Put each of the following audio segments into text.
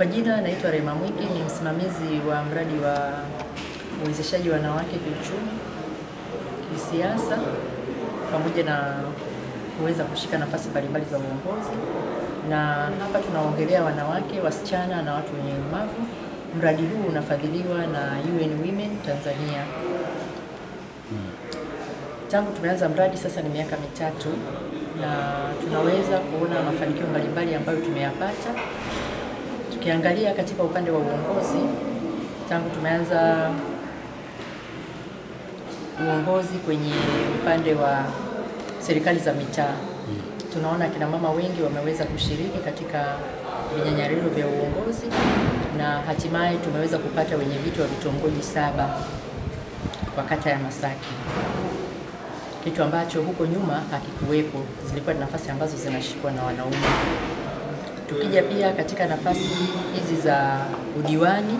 Kwa jina naitwa Rema Mwiki, ni msimamizi wa mradi wa uwezeshaji wanawake kiuchumi, kisiasa, pamoja na kuweza kushika nafasi mbalimbali za uongozi. Na hapa tunaongelea wanawake, wasichana na watu wenye ulemavu. Mradi huu unafadhiliwa na UN Women Tanzania. Tangu tumeanza mradi sasa ni miaka mitatu, na tunaweza kuona mafanikio mbalimbali ambayo tumeyapata. Tukiangalia katika upande wa uongozi, tangu tumeanza uongozi kwenye upande wa serikali za mitaa, tunaona kina mama wengi wameweza kushiriki katika vinyanyariro vya uongozi, na hatimaye tumeweza kupata wenye viti wa vitongoji 7 kwa kata ya Masaki, kitu ambacho huko nyuma hakikuwepo. Zilikuwa nafasi ambazo zinashikwa na wanaume. Tukija pia katika nafasi hizi za udiwani,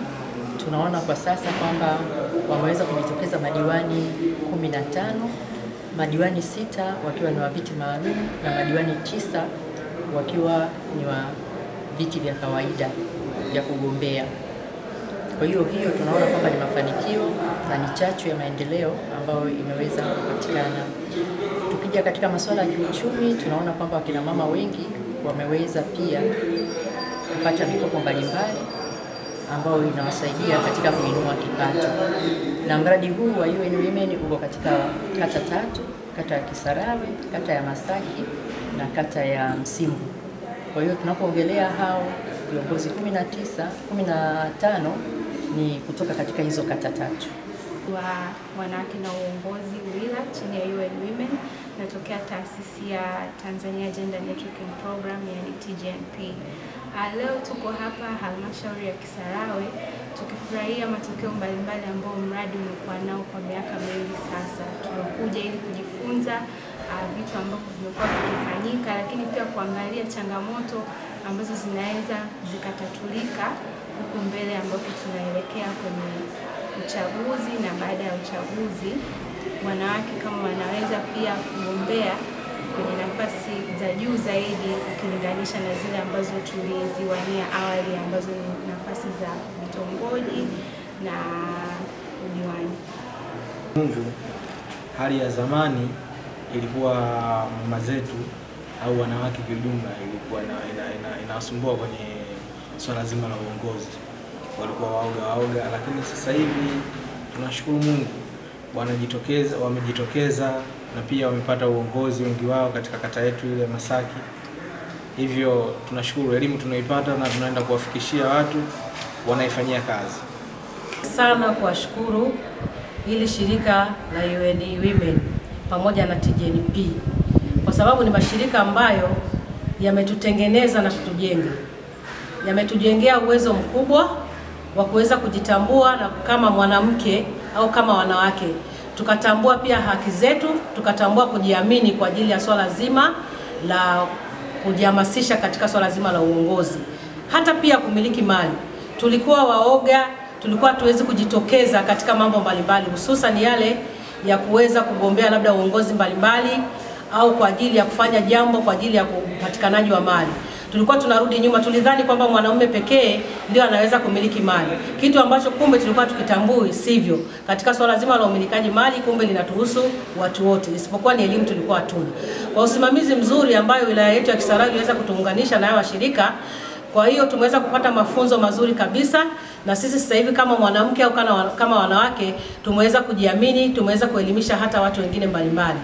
tunaona kwa sasa kwamba wameweza kujitokeza madiwani 15, madiwani 6 wakiwa ni wa viti maalum na madiwani 9 wakiwa ni wa viti vya kawaida vya kugombea. Kwa hiyo tunaona kwamba ni mafanikio na ni chachu ya maendeleo ambayo imeweza kupatikana. Tukija katika masuala ya kiuchumi, tunaona kwamba wakina mama wengi wameweza pia kupata mikopo mbalimbali ambayo inawasaidia katika kuinua kipato. Na mradi huu wa UN Women uko katika kata 3, kata ya Kisarawe, kata ya Masaki na kata ya Msimbu. Kwa hiyo tunapoongelea hao viongozi 15 ni kutoka katika hizo kata 3. Wa wanawake na uongozi WILA chini ya UN Women, natokea taasisi ya Tanzania Gender Networking Program, yani TGNP. Leo tuko hapa halmashauri ya Kisarawe tukifurahia matokeo mbalimbali ambayo mradi umekuwa nao kwa miaka mingi sasa. Tunakuja ili kujifunza vitu ambavyo vimekuwa vikifanyika, lakini pia kuangalia changamoto ambazo zinaweza zikatatulika huko mbele ambapo tunaelekea kwenye uchaguzi, na baada ya uchaguzi wanawake kama wanaweza pia kugombea kwenye nafasi za juu zaidi ukilinganisha na zile ambazo tuliziwania awali, ambazo ni nafasi za vitongoji na udiwani. Mungu, hali ya zamani ilikuwa mama zetu au wanawake kwa ujumla ilikuwa inawasumbua kwenye swala zima la uongozi. Walikuwa waoga, lakini sasa hivi tunashukuru Mungu wamejitokeza na pia wamepata uongozi wengi wao katika kata yetu ile Masaki. Hivyo tunashukuru elimu tunaipata na tunaenda kuwafikishia watu wanaifanyia kazi. Sana kuwashukuru ili shirika la UN Women pamoja na TGNP, kwa sababu ni mashirika ambayo yametutengeneza na kutujenga. Yametujengea uwezo mkubwa wa kuweza kujitambua na kama mwanamke au kama wanawake. Tukatambua pia haki zetu, tukatambua kujiamini kwa ajili ya swala zima la kujihamasisha katika swala zima la uongozi. Hata pia kumiliki mali. Tulikuwa waoga, tulikuwa tuwezi kujitokeza katika mambo mbalimbali, hususan yale ya kuweza kugombea labda uongozi mbalimbali au kwa ajili ya kufanya jambo kwa ajili ya upatikanaji wa mali. Tulikuwa tunarudi nyuma, tulidhani kwamba mwanaume pekee ndio anaweza kumiliki mali, kitu ambacho kumbe tulikuwa tukitambui sivyo. Katika swala zima la umilikaji mali kumbe linatuhusu watu wote, isipokuwa ni elimu tulikuwa hatuna. Kwa usimamizi mzuri ambayo wilaya yetu ya Kisarawe iliweza kutuunganisha na washirika, kwa hiyo tumeweza kupata mafunzo mazuri kabisa, na sisi sasa hivi kama mwanamke au kama wanawake tumeweza kujiamini, tumeweza kuelimisha hata watu wengine mbalimbali.